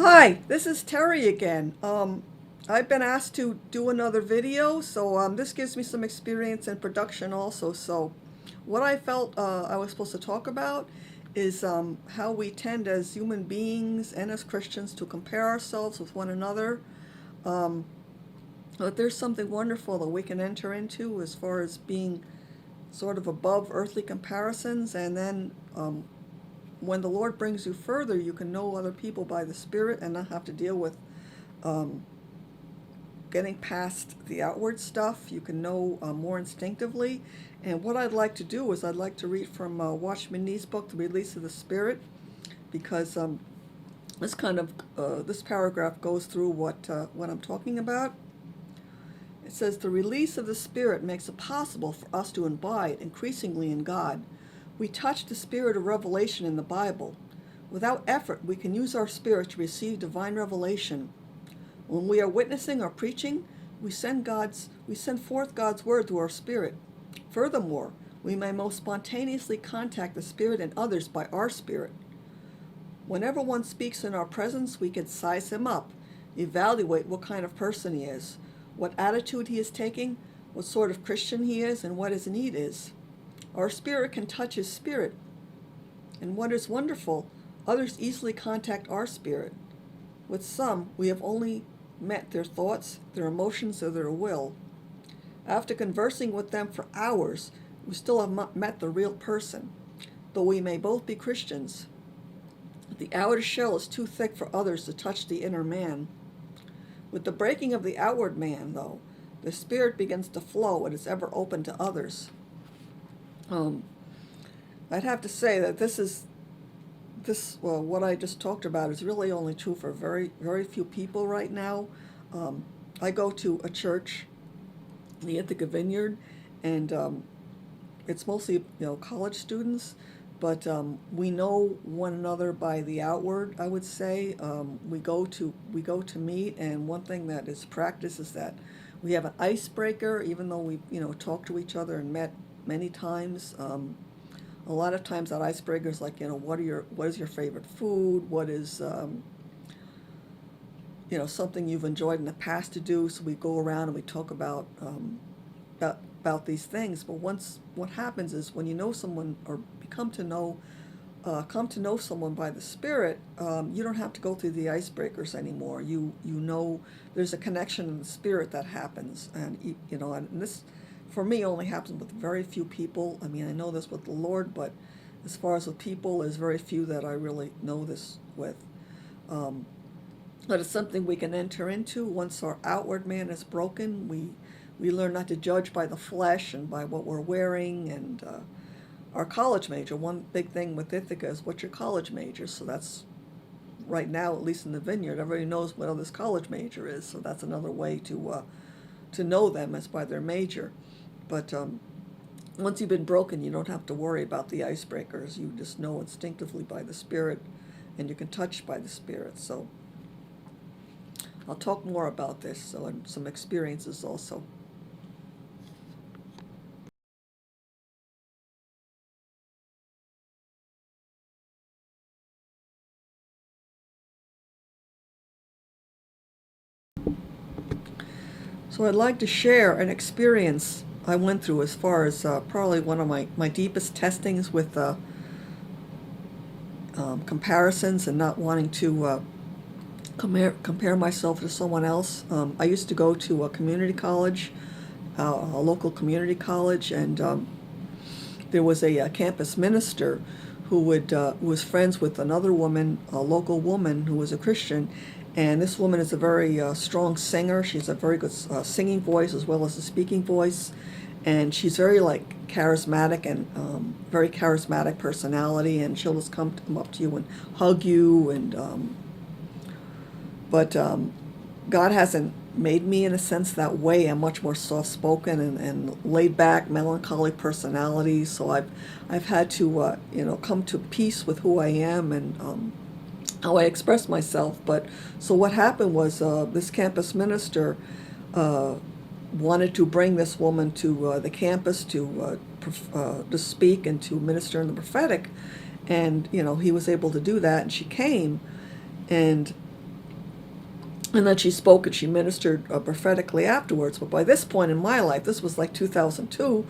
Hi, this is Terry again. I've been asked to do another video, so this gives me some experience in production also. So what I felt I was supposed to talk about is how we tend as human beings and as Christians to compare ourselves with one another. Um, but there's something wonderful that we can enter into as far as being sort of above earthly comparisons, and then when the Lord brings you further, you can know other people by the Spirit and not have to deal with um, getting past the outward stuff. You can know more instinctively. And what I'd like to do is I'd like to read from Watchman Nee's book, The Release of the Spirit, because this paragraph goes through what I'm talking about. It says, the release of the Spirit makes it possible for us to abide increasingly in God. We touch the spirit of revelation in the Bible. Without effort, we can use our spirit to receive divine revelation. When we are witnessing or preaching, we send forth God's word through our spirit. Furthermore, we may most spontaneously contact the Spirit in others by our spirit. Whenever one speaks in our presence, we can size him up, evaluate what kind of person he is, what attitude he is taking, what sort of Christian he is, and what his need is. Our spirit can touch his spirit. And what is wonderful, others easily contact our spirit. With some, we have only met their thoughts, their emotions, or their will. After conversing with them for hours, we still have not met the real person, though we may both be Christians. The outer shell is too thick for others to touch the inner man. With the breaking of the outward man, though, the spirit begins to flow and is ever open to others. I'd have to say that what I just talked about is really only true for very, very few people right now. I go to a church, the Ithaca Vineyard, and it's mostly college students, but we know one another by the outward. I would say we go to meet, and one thing that is practiced is that we have an icebreaker, even though we talked to each other and met many times. A lot of times that icebreaker is like, what is your favorite food? What is something you've enjoyed in the past to do? So we go around and we talk about these things. But what happens is when you know someone or come to know someone by the Spirit, you don't have to go through the icebreakers anymore. You know there's a connection in the Spirit that happens, and and this, for me, only happens with very few people. I mean, I know this with the Lord, but as far as with people, there's very few that I really know this with. But it's something we can enter into once our outward man is broken. We learn not to judge by the flesh and by what we're wearing. And our college major, one big thing with Ithaca is what's your college major. So that's, right now, at least in the Vineyard, everybody knows what this college major is. So that's another way to know them, is by their major. But once you've been broken, you don't have to worry about the icebreakers. You just know instinctively by the Spirit, and you can touch by the Spirit. So I'll talk more about this, and some experiences also. So I'd like to share an experience I went through as far as probably one of my deepest testings with comparisons and not wanting to compare myself to someone else. I used to go to a community college, a local community college, and there was a campus minister who was friends with another woman, a local woman who was a Christian. And this woman is a very strong singer. She has a very good singing voice as well as a speaking voice. And she's very charismatic and very charismatic personality. And she'll just come up to you and hug you. And but God hasn't made me in a sense that way. I'm much more soft-spoken and laid-back, melancholy personality. So I've had to come to peace with who I am and how I express myself. But so what happened was this campus minister wanted to bring this woman to the campus to speak and to minister in the prophetic, and he was able to do that, and she came, and And then she spoke and she ministered prophetically afterwards. But by this point in my life, this was like 2002,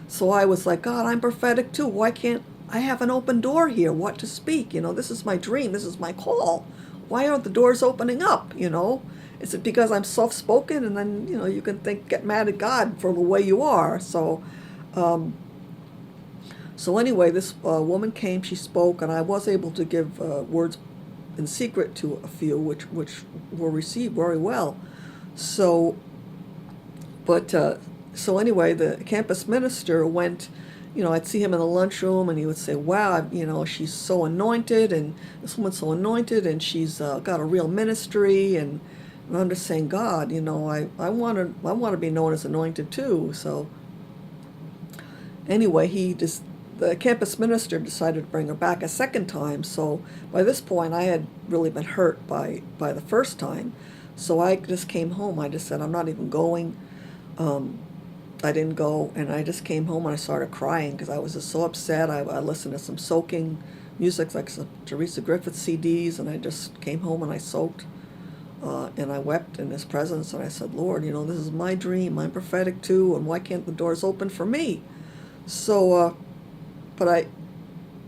so I was like, God, I'm prophetic too. Why can't I have an open door here? What to speak? This is my dream. This is my call. Why aren't the doors opening up? Is it because I'm soft-spoken? And then, you can get mad at God for the way you are. So anyway, this woman came, she spoke, and I was able to give words in secret to a few, which were received very well. So, so anyway, the campus minister went, I'd see him in the lunchroom, and he would say, wow, she's so anointed, and this woman's so anointed, and she's got a real ministry, and I'm just saying, God, I want to be known as anointed too. So anyway, the campus minister decided to bring her back a second time. So by this point, I had really been hurt by the first time. So I just came home. I just said, I'm not even going. I didn't go, and I just came home and I started crying because I was just so upset. I listened to some soaking music, like some Teresa Griffith CDs, and I just came home and I soaked, and I wept in His presence, and I said, Lord, this is my dream. I'm prophetic too, and why can't the doors open for me? So, but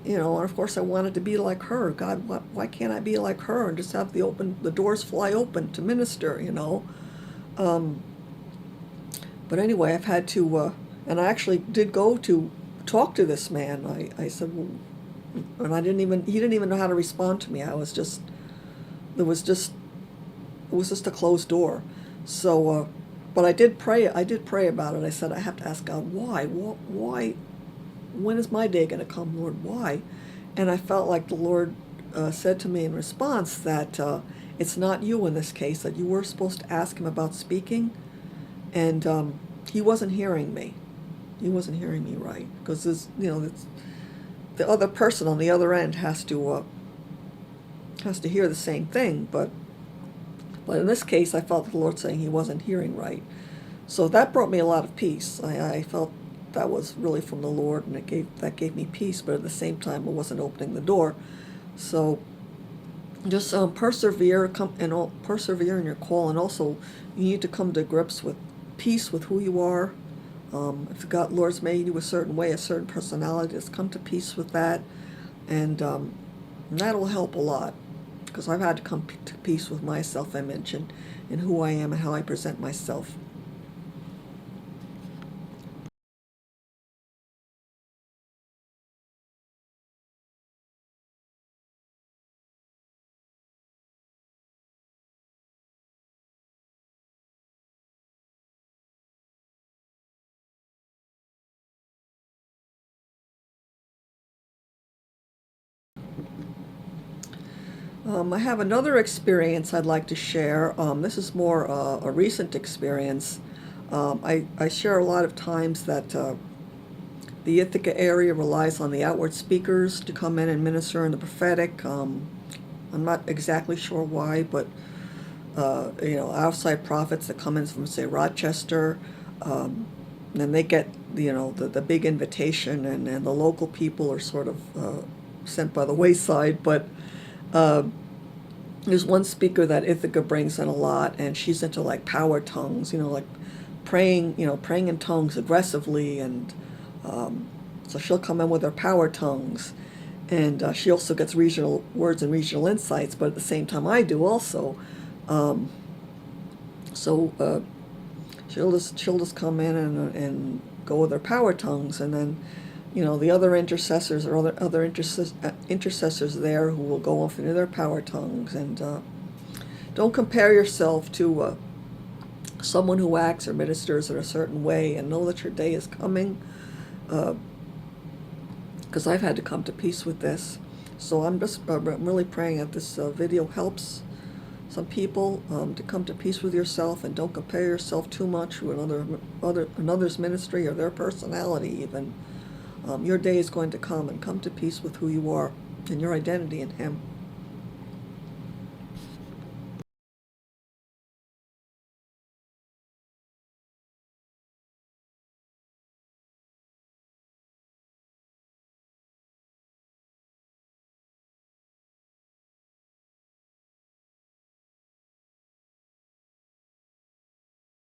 and of course I wanted to be like her. God, why can't I be like her and just have the doors fly open to minister, But anyway, I've had to, and I actually did go to talk to this man. I said, well, and he didn't even know how to respond to me. It was just a closed door. So, but I did pray about it. I said, I have to ask God, why, when is my day going to come, Lord? Why? And I felt like the Lord said to me in response that it's not you in this case, that you were supposed to ask Him about speaking, and He wasn't hearing me. He wasn't hearing me right, because the other person on the other end has to hear the same thing, but in this case, I felt the Lord saying He wasn't hearing right. So that brought me a lot of peace. I felt that was really from the Lord, and that gave me peace, but at the same time, it wasn't opening the door. So just persevere in your call, and also you need to come to grips with peace with who you are. If God, Lord's made you a certain way, a certain personality, just come to peace with that, and that'll help a lot, because I've had to come to peace with my self-image and who I am and how I present myself. I have another experience I'd like to share. This is more a recent experience. I share a lot of times that the Ithaca area relies on the outward speakers to come in and minister in the prophetic. I'm not exactly sure why, but outside prophets that come in from, say, Rochester, and they get the big invitation, and the local people are sort of sent by the wayside. But there's one speaker that Ithaca brings in a lot, and she's into like power tongues, like praying in tongues aggressively, and so she'll come in with her power tongues, and she also gets regional words and regional insights, but at the same time I do also. So she'll just come in and go with her power tongues, and then the other intercessors or other intercessors there who will go off into their power tongues. And don't compare yourself to someone who acts or ministers in a certain way, and know that your day is coming, because I've had to come to peace with this. So I'm really praying that this video helps some people to come to peace with yourself, and don't compare yourself too much with another's ministry or their personality even. Your day is going to come, and come to peace with who you are and your identity in Him.